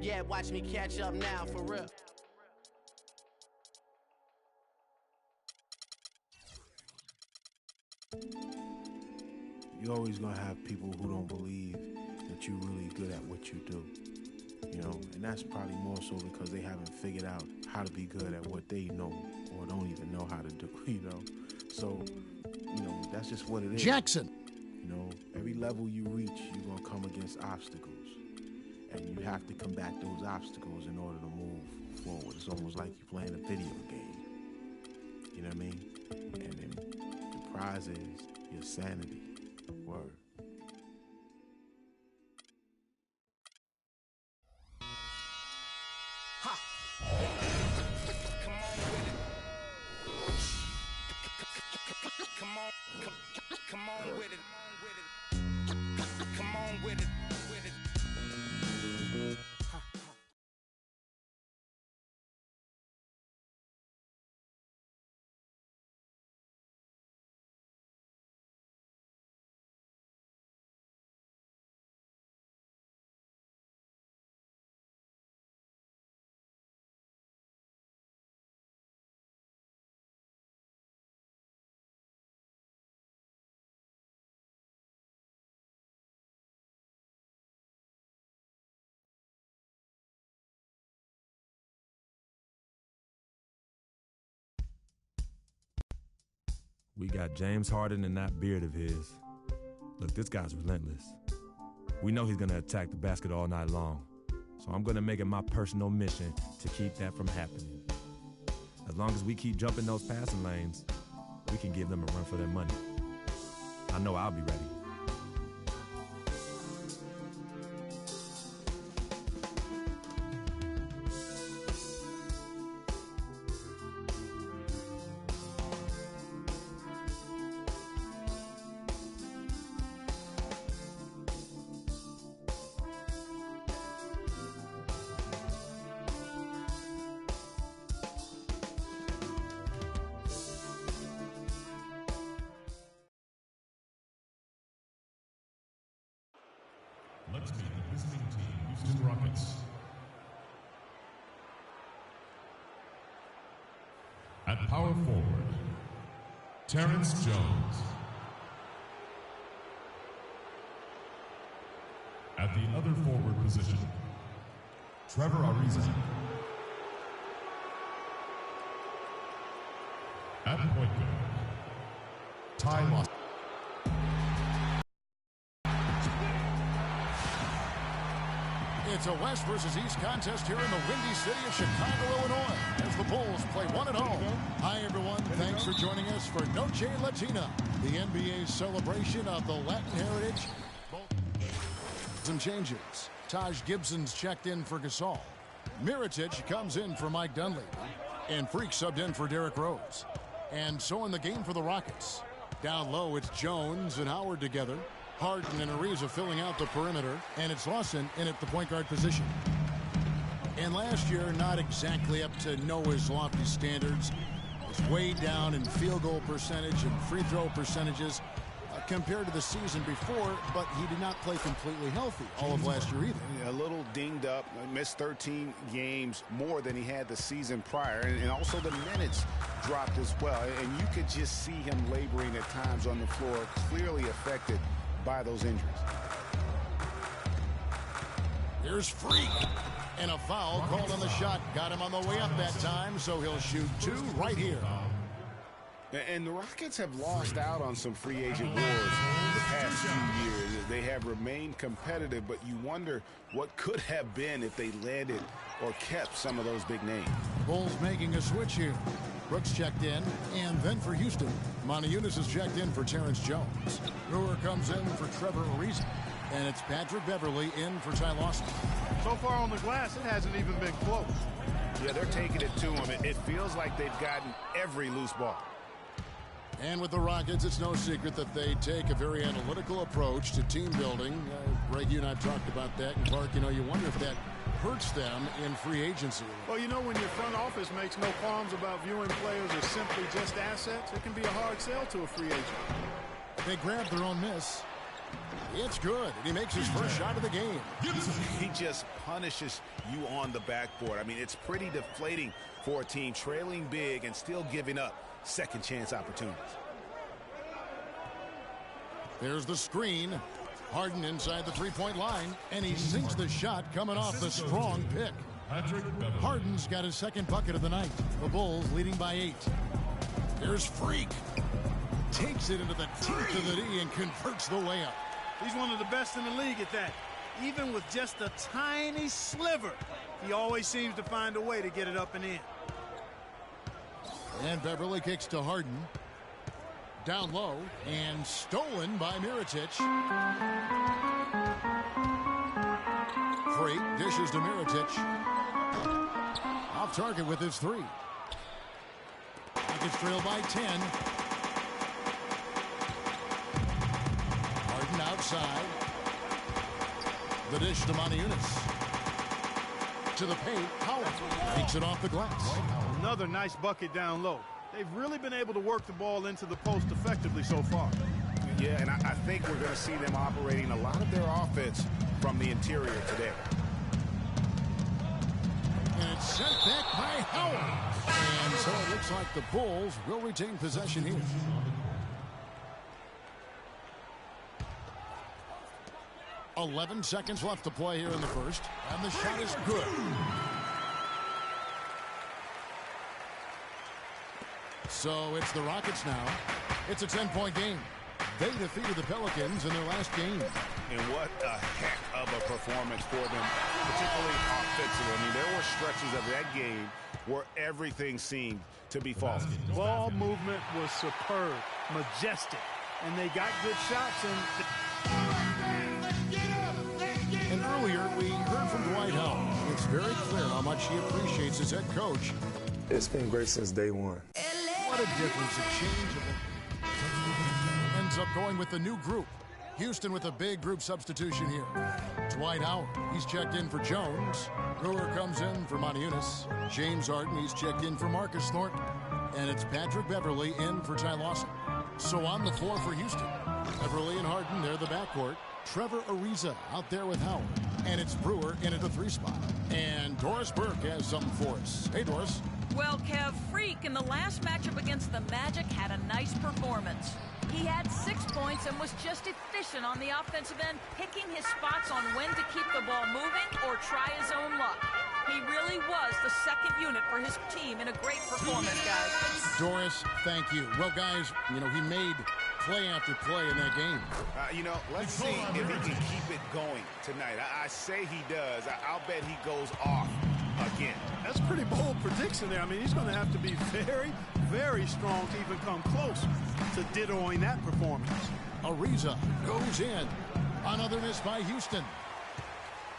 Yeah, watch me catch up now, for real. You're always gonna have people who don't believe that you're really good at what you do, you know, and that's probably more so because they haven't figured out how to be good at what they know or don't even know how to do, you know. So, you know, that's just what it is. Jackson. You know, every level you reach, you're gonna come against obstacles, and you have to combat those obstacles in order to move forward. It's almost like you're playing a video game. You know what I mean? And then the prize is your sanity. Word. We got James Harden and that beard of his. Look, this guy's relentless. We know he's gonna attack the basket all night long, so I'm gonna make it my personal mission to keep that from happening. As long as we keep jumping those passing lanes, we can give them a run for their money. I know I'll be ready. Let's meet the visiting team, Houston Rockets. At power forward, Terrence Jones. At the other forward position, Trevor Ariza. At point guard, Ty Lawson. It's a West versus East contest here in the windy city of Chicago, Illinois, as the Bulls play one at home. Hi, everyone. Thanks for joining us for Noche Latina, the NBA's celebration of the Latin heritage. Some changes. Taj Gibson's checked in for Gasol. Mirotic comes in for Mike Dunleavy. And Freak subbed in for Derrick Rose. And so in the game for the Rockets. Down low, it's Jones and Howard together. Harden and Ariza filling out the perimeter, and it's Lawson in at the point guard position. And last year, not exactly up to Noah's lofty standards. Was way down in field goal percentage and free throw percentages compared to the season before, but he did not play completely healthy all of last year either. A little dinged up, missed 13 games more than he had the season prior, and also the minutes dropped as well. And you could just see him laboring at times on the floor, clearly affected by those injuries. Here's Freak. And a foul called on the shot. Got him on the way up that time, so he'll shoot two right here. And the Rockets have lost out on some free agent wars the past few years. They have remained competitive, but you wonder what could have been if they landed or kept some of those big names. Bulls making a switch here. Brooks checked in, and then for Houston, Montejunas is checked in for Terrence Jones. Brewer comes in for Trevor Ariza, and it's Patrick Beverley in for Ty Lawson. So far on the glass, it hasn't even been close. Yeah, they're taking it to him. It feels like they've gotten every loose ball. And with the Rockets, it's no secret that they take a very analytical approach to team building. Greg, you and I talked about that. And Clark, you know, you wonder if that hurts them in free agency. Well, you know, when your front office makes no qualms about viewing players as simply just assets, it can be a hard sell to a free agent. They grabbed their own miss. It's good, and he makes his first shot of the game. He just punishes you on the backboard. I mean, it's pretty deflating for a team trailing big and still giving up second chance opportunities. There's the screen. Harden inside the three-point line, and he sinks the shot coming off the strong pick. Harden's got his second bucket of the night. The Bulls leading by 8. Here's Freak. Takes it into the teeth of the D and converts the layup. He's one of the best in the league at that. Even with just a tiny sliver, he always seems to find a way to get it up and in. And Beverly kicks to Harden. Down low and stolen by Mirotic. Freak dishes to Mirotic. Off target with his 3. Rockets trail by 10. Harden outside. The dish to Maniunas. To the paint. Howard takes it off the glass. Another nice bucket down low. They've really been able to work the ball into the post effectively so far. Yeah, and I think we're going to see them operating a lot of their offense from the interior today. And it's sent back by Howard. And so it looks like the Bulls will retain possession here. .11 seconds left to play here in the first. And the shot is good. So it's the Rockets now. It's a 10-point game. They defeated the Pelicans in their last game. And what a heck of a performance for them, particularly offensively. I mean, there were stretches of that game where everything seemed to be falling. Ball movement was superb, majestic, and they got good shots. And earlier, we heard from Dwight Howard. It's very clear how much he appreciates his head coach. It's been great since day one. What a difference, a change of ends up going with the new group. Houston with a big group substitution here. Dwight Howard, he's checked in for Jones. Brewer comes in for Maniunas. James Harden, he's checked in for Marcus Thornton. And it's Patrick Beverly in for Ty Lawson. So on the floor for Houston. Beverly and Harden, they're the backcourt. Trevor Ariza out there with Howard. And it's Brewer in at the 3 spot. And Doris Burke has something for us. Hey, Doris. Well, Kev, Freak in the last matchup against the Magic had a nice performance. He had 6 points and was just efficient on the offensive end, picking his spots on when to keep the ball moving or try his own luck. He really was the second unit for his team in a great performance, guys. Doris, thank you. Well, guys, he made play after play in that game. Let's see if he can keep it going tonight. I say he does. I'll bet he goes off again. That's a pretty bold prediction there. I mean, he's going to have to be very, very strong to even come close to dittoing that performance. Ariza goes in. Another miss by Houston.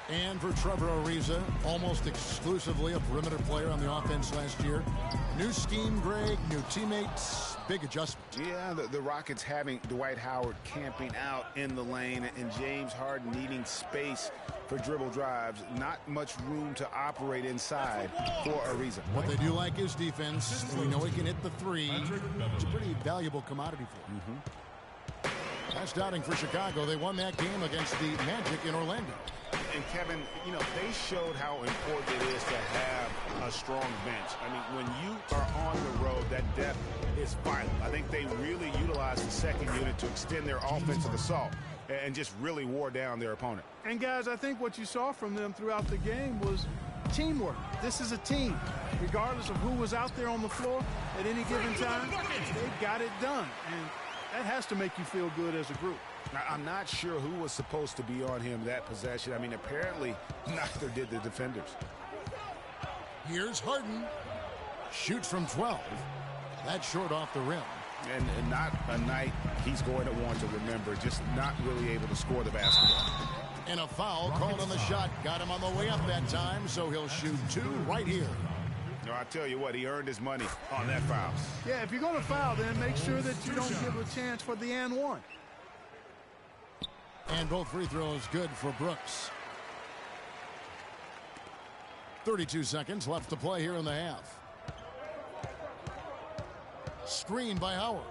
And for Trevor Ariza, almost exclusively a perimeter player on the offense last year. New scheme, Greg, new teammates, big adjustment. Yeah, the Rockets having Dwight Howard camping out in the lane and James Harden needing space for dribble drives. Not much room to operate inside for Ariza. What they do like is defense. We know he can hit the 3. It's a pretty valuable commodity for him. Last outing for Chicago, they won that game against the Magic in Orlando. And Kevin, they showed how important it is to have a strong bench. I mean, when you are on the road, that depth is vital. I think they really utilized the second unit to extend their offensive assault and just really wore down their opponent. And guys, I think what you saw from them throughout the game was teamwork. This is a team. Regardless of who was out there on the floor at any given time, they got it done. And that has to make you feel good as a group. Now, I'm not sure who was supposed to be on him that possession. I mean, apparently, neither did the defenders. Here's Harden. Shoots from 12. That's short off the rim. And not a night he's going to want to remember. Just not really able to score the basketball. And a foul called on the shot. Got him on the way up that time, so he'll shoot 2 right here. I tell you what, he earned his money on that foul. Yeah, if you're going to foul, then make sure that you don't give a chance for the and one. And both free throws good for Brooks. 32 seconds left to play here in the half. Screen by Howard.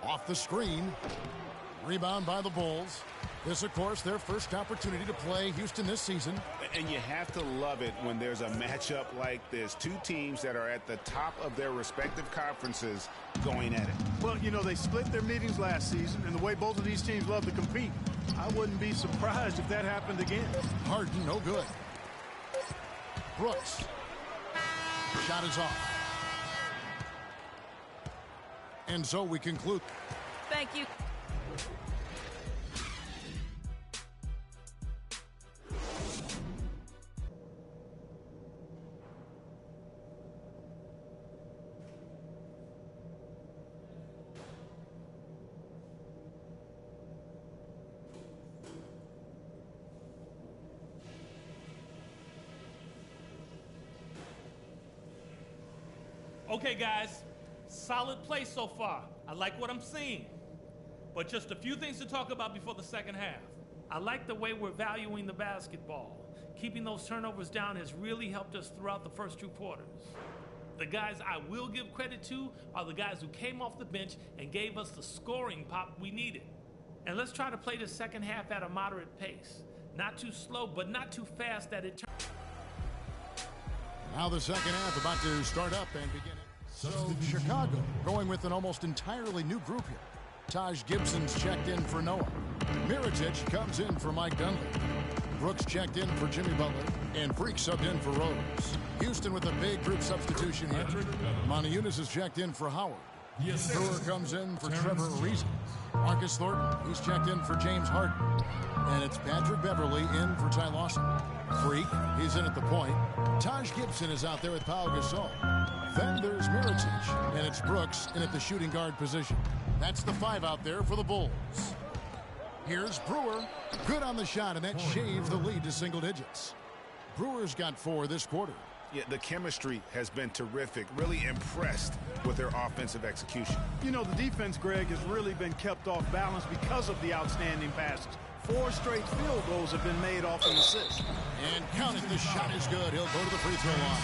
Off the screen. Rebound by the Bulls. This, of course, their first opportunity to play Houston this season. And you have to love it when there's a matchup like this. Two teams that are at the top of their respective conferences going at it. Well, you know, they split their meetings last season, and the way both of these teams love to compete, I wouldn't be surprised if that happened again. Harden, no good. Brooks. Shot is off. And so we conclude. Thank you. Okay, guys, solid play so far. I like what I'm seeing. But just a few things to talk about before the second half. I like the way we're valuing the basketball. Keeping those turnovers down has really helped us throughout the first 2 quarters. The guys I will give credit to are the guys who came off the bench and gave us the scoring pop we needed. And let's try to play the second half at a moderate pace. Not too slow, but not too fast that it turns. Now the second half about to start up and begin. So Chicago going with an almost entirely new group here. Taj Gibson's checked in for Noah. Mirotic comes in for Mike Dunley. Brooks checked in for Jimmy Butler. And Freak subbed in for Rose. Houston with a big group substitution here. Moniunas is checked in for Howard. Brewer comes in for Trevor Ariza. Marcus Thornton, he's checked in for James Harden. And it's Patrick Beverly in for Ty Lawson. Freak, he's in at the point. Taj Gibson is out there with Pau Gasol. Then there's Mirotic, and it's Brooks in at the shooting guard position. That's the 5 out there for the Bulls. Here's Brewer. Good on the shot, and that shaved the lead to single digits. Brewer's got 4 this quarter. Yeah, the chemistry has been terrific. Really impressed with their offensive execution. You know, the defense, Greg, has really been kept off balance because of the outstanding passes. 4 straight field goals have been made off an assist. And count it, the shot is good. He'll go to the free throw line.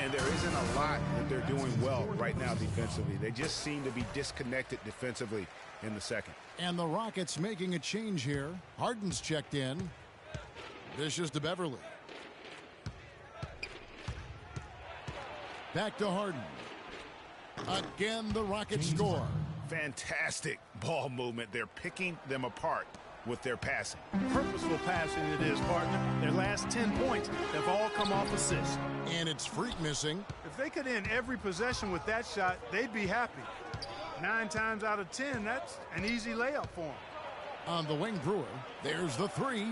And there isn't a lot that they're doing well right now defensively. They just seem to be disconnected defensively in the second. And the Rockets making a change here. Harden's checked in. This is to Beverly. Back to Harden. Again, the Rockets score. Fantastic ball movement. They're picking them apart with their passing. Purposeful passing it is, partner. Their last 10 points have all come off assists. And it's Freak missing. If they could end every possession with that shot, they'd be happy. 9 times out of 10, that's an easy layup for them. On the wing, Brewer. There's the 3.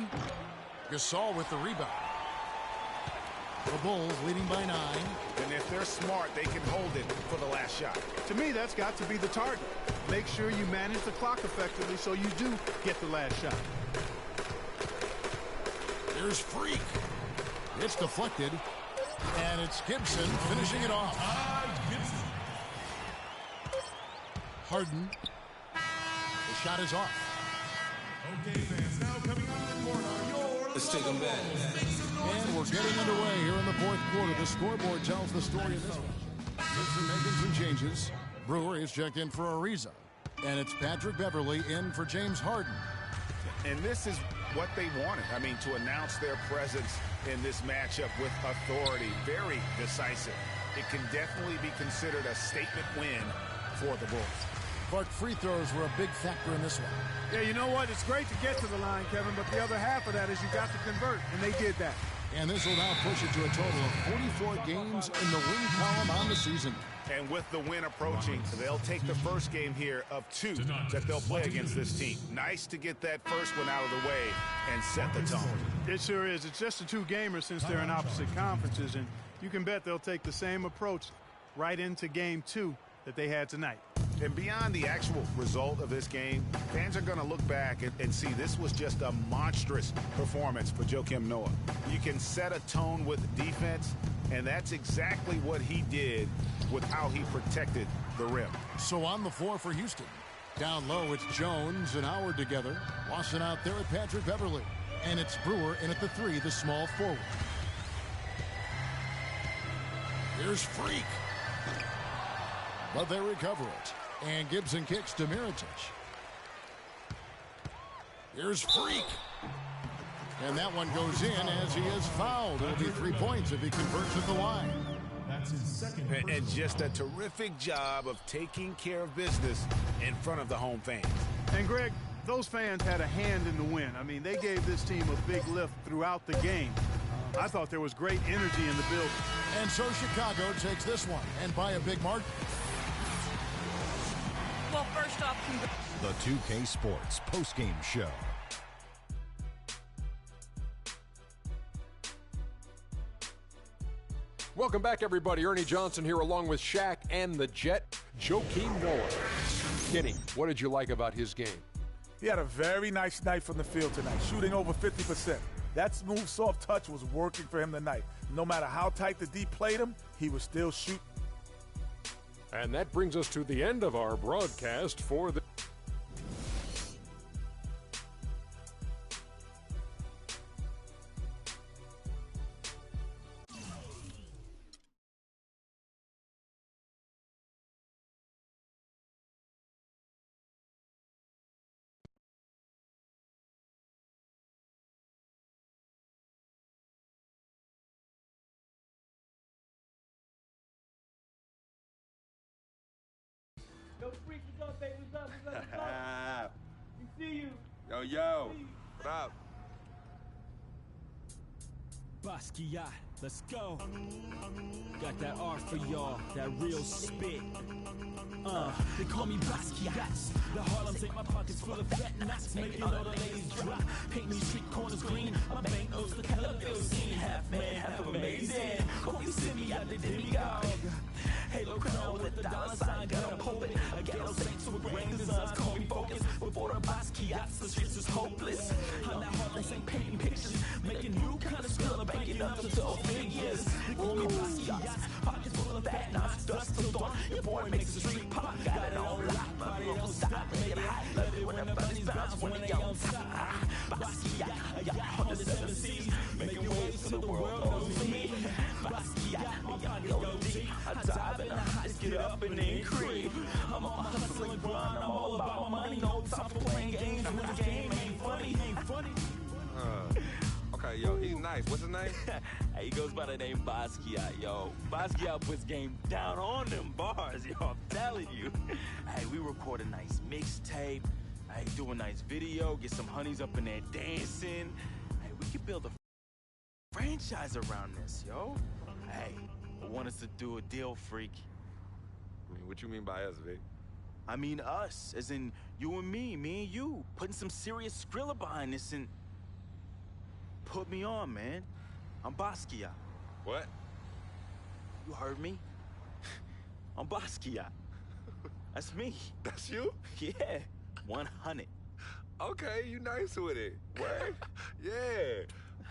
Gasol with the rebound. The Bulls leading by 9. And if they're smart, they can hold it for the last shot. To me, that's got to be the target. Make sure you manage the clock effectively so you do get the last shot. There's Freak. It's deflected. And it's Gibson finishing it off. Harden. The shot is off. Okay, fans, now coming out of the corner, let's take them back. And we're getting underway here in the 4th quarter. The scoreboard tells the story of this one. Gibson making some changes. Brewer is checked in for Ariza. And it's Patrick Beverly in for James Harden. And this is what they wanted. I mean, to announce their presence in this matchup with authority. Very decisive. It can definitely be considered a statement win for the Bulls. But free throws were a big factor in this one. Yeah, you know what? It's great to get to the line, Kevin, but the other half of that is you got to convert, and they did that. And this will now push it to a total of 44 games in the win column on the season. And with the win approaching, they'll take the first game here of 2 that they'll play against this team. Nice to get that first one out of the way and set the tone. It sure is. It's just a 2-gamer since they're in opposite conferences, and you can bet they'll take the same approach right into game 2 that they had tonight. And beyond the actual result of this game, fans are going to look back and see this was just a monstrous performance for Joakim Noah. You can set a tone with defense, and that's exactly what he did with how he protected the rim. So on the floor for Houston. Down low, it's Jones and Howard together. Lawson out there with Patrick Beverly. And it's Brewer in at the 3, the small forward. Here's Freak. But they recover it. And Gibson kicks to Mirotic. Here's Freak. And that one goes in as he is fouled. It'll be 3 points if he converts at the line. That's his second. And just a terrific job of taking care of business in front of the home fans. And, Greg, those fans had a hand in the win. I mean, they gave this team a big lift throughout the game. I thought there was great energy in the building. And so Chicago takes this one, and by a big margin. Well, first off, The 2K Sports postgame show. Welcome back, everybody. Ernie Johnson here along with Shaq and the Jet, Joakim Noah. Kenny, what did you like about his game? He had a very nice night from the field tonight, shooting over 50%. That smooth, soft touch was working for him tonight. No matter how tight the D played him, he was still shooting. And that brings us to the end of our broadcast for the... Yo, Freak, what's up, baby? What's up? We see you. Yo. What up? Basquiat, let's go. Got that R for y'all, that real spit. They call me Basquiat. The Harlem take my pockets full of fat knots, making all the ladies drop. Paint me street corners green, my bank notes the color bill scene. Half man, half amazing. Call me Simmy out the demigod. Halo crown with the dollar sign, got a poet. A ghetto saint to a grand designs, call me focus. Before the Basquiat, the streets is hopeless. I'm that Harlem Saint painting pictures, making new kind of skill, banking up to 12 figures. They call me Basquiat, pockets full of fat knots, dust till dawn. Your boy makes the street pop, got it on lock. Body don't stop, make it hot. Love it when the bunnies bounce when they on top. Basquiat, I got 107 C's, making waves so the world knows me. Basquiat, me young OG, I dive in the heights, get up and then creep. I'm on my hustle and grind, I'm all about my money. No time for playing games when the game ain't funny. Okay, yo, he's nice. What's his name? Hey, he goes by the name Basquiat, yo. Basquiat puts game down on them bars, yo. I'm telling you. Hey, we record a nice mixtape. Hey, do a nice video, get some honeys up in there dancing. Hey, we could build a franchise around this, yo. Hey, I want us to do a deal, Freak. I mean, what you mean by us, Vic? I mean us, as in you and me and you, putting some serious Skrilla behind this and put me on, man. I'm Basquiat. What? You heard me? I'm Basquiat. That's me. That's you? Yeah, 100. Okay, you nice with it. What? Yeah.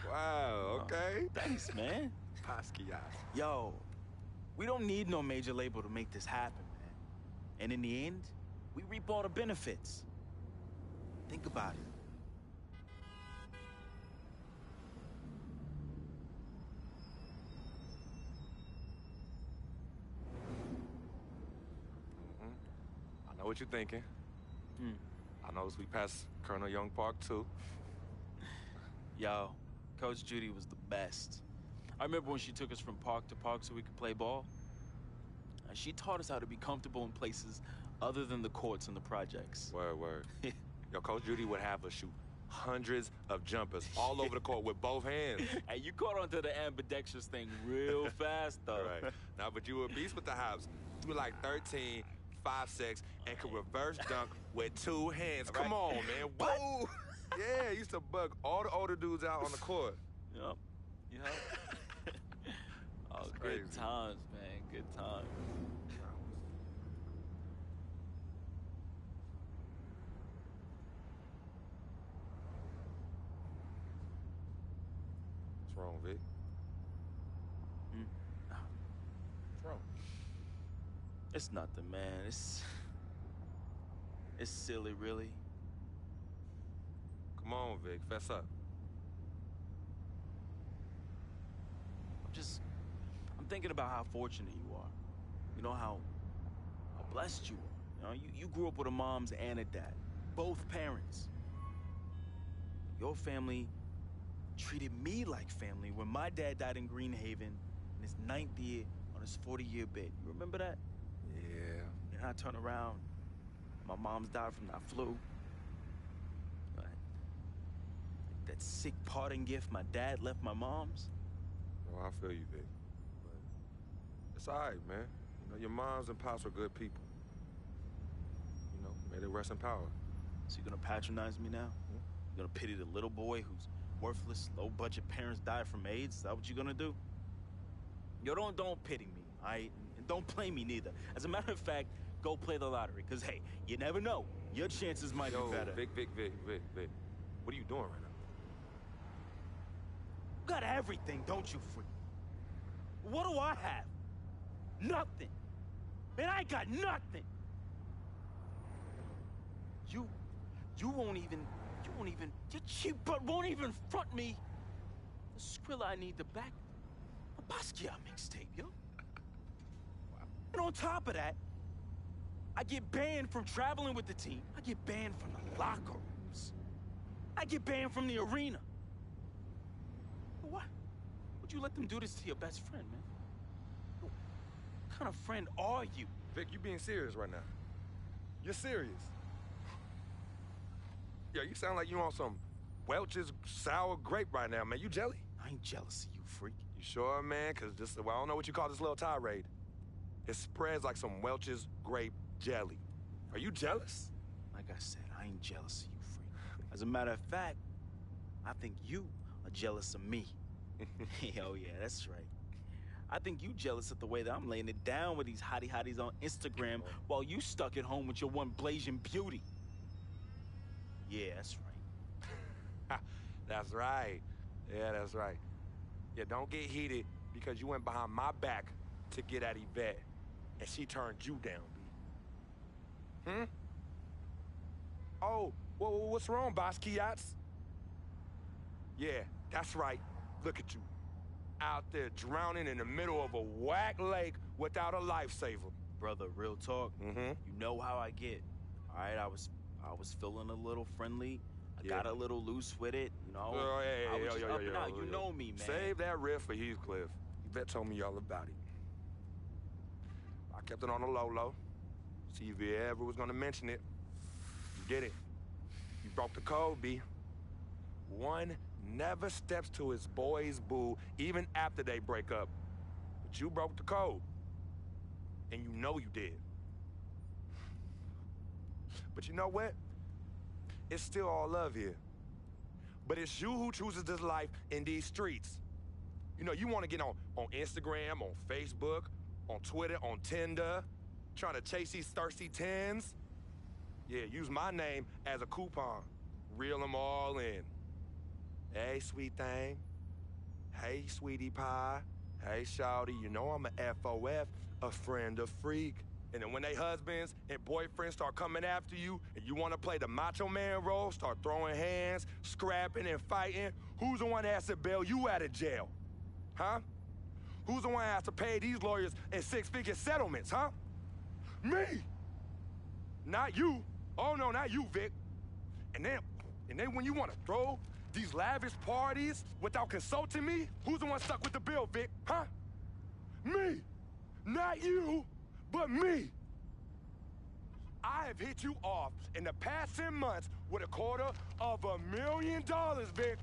Wow, okay. Thanks, man. Basquiat. Yo, we don't need no major label to make this happen, man. And in the end, we reap all the benefits. Think about it. I know what you're thinking. I noticed we passed Colonel Young Park, too. Yo, Coach Judy was the best. I remember when she took us from park to park so we could play ball. She taught us how to be comfortable in places other than the courts and the projects. Word. Yo, Coach Judy would have us shoot hundreds of jumpers all over the court with both hands. Hey, you caught onto the ambidextrous thing real fast, though. Right. Now, but you were a beast with the hops. You were like 13, 5'6", and could reverse dunk with 2 hands. Come on, man. Whoa! Yeah, used to bug all the older dudes out on the court. Yep. Oh, good times, man. Good times. What's wrong, Vic? What's wrong? It's nothing, man. It's silly, really. Come on, Vic. Fess up. I'm thinking about how fortunate you are. You know, how blessed you are. You know, you grew up with a mom and a dad, both parents. your family treated me like family when my dad died in Greenhaven in his 9th year on his 40-year bid. You remember that? Yeah. And I turn around, my mom's died from that flu. That sick parting gift my dad left my mom's. Oh, I feel you, Vic. But it's all right, man. You know, your moms and pops were good people. You know, may they rest in power. So you're gonna patronize me now? Hmm? You're gonna pity the little boy whose worthless, low-budget parents died from AIDS? Is that what you're gonna do? Yo, don't pity me, all right? And don't play me neither. As a matter of fact, go play the lottery, because, hey, you never know. Your chances might be better. Vic. What are you doing right now? You got everything, don't you, freak? What do I have? Nothing. Man, I got nothing. You won't even, your cheap butt won't even front me the Skrilla I need to back a Basquiat mixtape, yo. And on top of that, I get banned from traveling with the team. I get banned from the locker rooms. I get banned from the arena. What? Would you let them do this to your best friend, man? What kind of friend are you? Vic, you being serious right now. You're serious. Yo, you sound like you on some Welch's sour grape right now, man. You jelly? I ain't jealous of you, freak. You sure, man? Because this, well, I don't know what you call this little tirade. It spreads like some Welch's grape jelly. Are you jealous? Like I said, I ain't jealous of you, freak. As a matter of fact, I think you are jealous of me. Oh, yeah, that's right. I think you jealous of the way that I'm laying it down with these hotties on Instagram while you stuck at home with your one blazing beauty. Yeah, that's right. That's right. Yeah, that's right. Yeah, don't get heated because you went behind my back to get at Yvette, and she turned you down, B. Hmm? Oh, what's wrong, Basquiats? Yeah, that's right. Look at you. Out there drowning in the middle of a whack lake without a lifesaver. Brother, real talk. Mm-hmm. You know how I get. All right, I was feeling a little friendly. I got a little loose with it, you know. I was just up and out. You know me, man. Save that riff for Heathcliff. Yvette told me all about it. I kept it on the low. See if you ever was gonna mention it. You did it. You broke the code, B. One never steps to his boy's boo, even after they break up. But you broke the code. And you know you did. But you know what? It's still all love here. But it's you who chooses this life in these streets. You know, you want to get on Instagram, on Facebook, on Twitter, on Tinder, trying to chase these thirsty tens. Yeah, use my name as a coupon. Reel them all in. Hey, sweet thing. Hey, sweetie pie. Hey, shawty, you know I'm a FOF, a friend of freak. And then when they husbands and boyfriends start coming after you and you want to play the macho man role, start throwing hands, scrapping and fighting, who's the one that has to bail you out of jail? Huh? Who's the one that has to pay these lawyers in six-figure settlements, huh? Me! Not you. Oh, no, not you, Vic. And then when you want to throw these lavish parties without consulting me, who's the one stuck with the bill, Vic, huh? Me! Not you! But me! I have hit you off in the past 10 months with $250,000, Vic.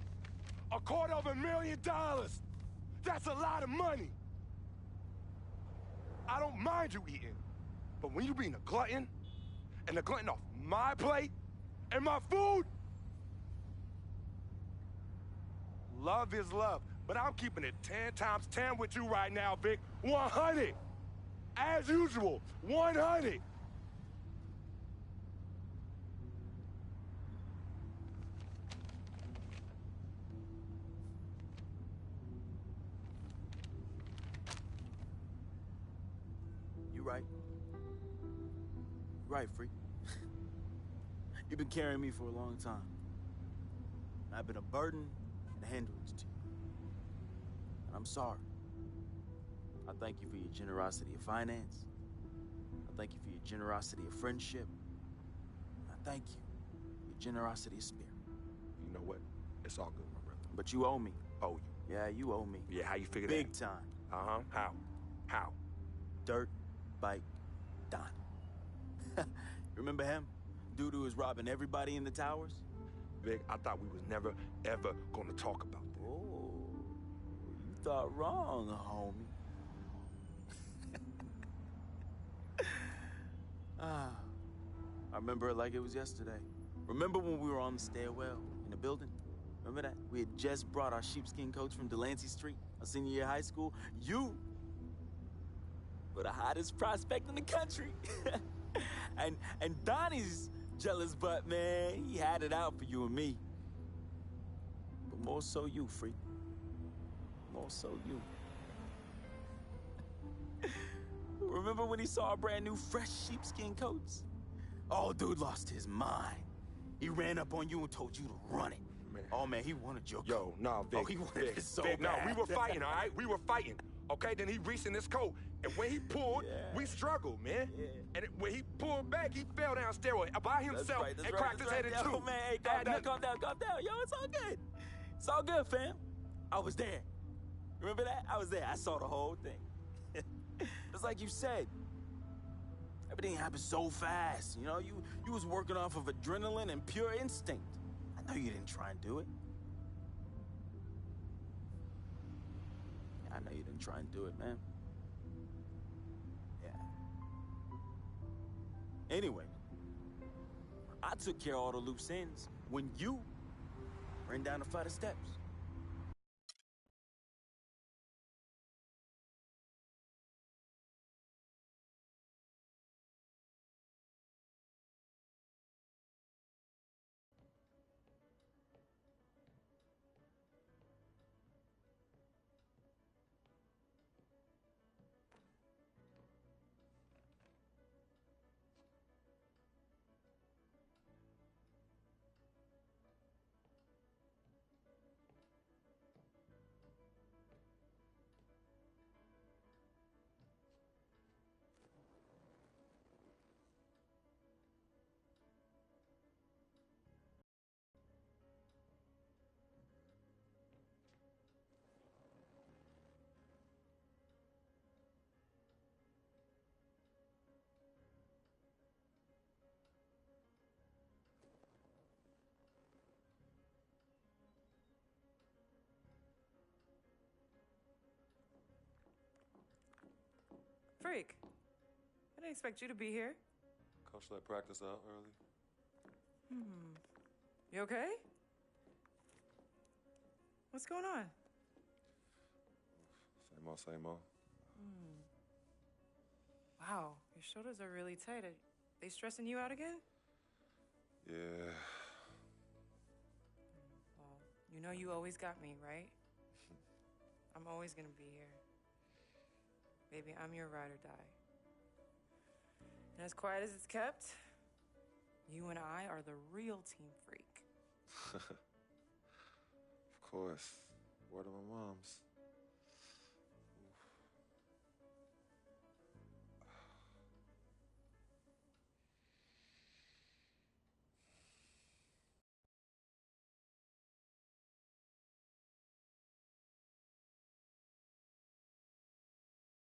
$250,000! That's a lot of money. I don't mind you eating, but when you being a glutton, and a glutton off my plate and my food, love is love, but I'm keeping it 10 times 10 with you right now, Vic. 100! As usual, 100. You right. You're right, freak. You've been carrying me for a long time. I've been a burden and a hindrance to you. And I'm sorry. I thank you for your generosity of finance. I thank you for your generosity of friendship. I thank you for your generosity of spirit. You know what? It's all good, my brother. But you owe me. Owe you. Yeah, you owe me. Yeah, how you figure Big that? time. Uh-huh. How? Dirt Bike Don. Remember him? Dude who was robbing everybody in the towers? Vic, I thought we was never, ever gonna talk about that. Oh, you thought wrong, homie. I remember it like it was yesterday. Remember when we were on the stairwell in the building? Remember that? We had just brought our sheepskin coats from Delancey Street, our senior year of high school. You were the hottest prospect in the country. and Donnie's jealous butt, man, he had it out for you and me. But more so you, freak. More so you. Remember when he saw our brand new fresh sheepskin coats? Oh, dude lost his mind. He ran up on you and told you to run it. Man. Oh, man, he wanted your coat. Yo, nah, Vic. Oh, he wanted it so Vic, bad. no, we were fighting, all right? We were fighting. Okay, then he reached in his coat, and when he pulled, we struggled, man. Yeah. And when he pulled back, he fell down steroid by himself and cracked his head in two. Yo, man, hey, calm down. Yo, it's all good. It's all good, fam. I was there. Remember that? I was there. I saw the whole thing. It's like you said. Everything happened so fast. You know, you was working off of adrenaline and pure instinct. I know you didn't try and do it. I know you didn't try and do it, man. Yeah. Anyway, I took care of all the loose ends when you ran down the flight of steps. Freak, I didn't expect you to be here. Coach let practice out early. You okay? What's going on? Same old. Wow, your shoulders are really tight. Are they stressing you out again? Yeah. Well, you know you always got me, right? I'm always gonna be here. Baby, I'm your ride or die. And as quiet as it's kept, you and I are the real team freak. Of course. Word of my mom's.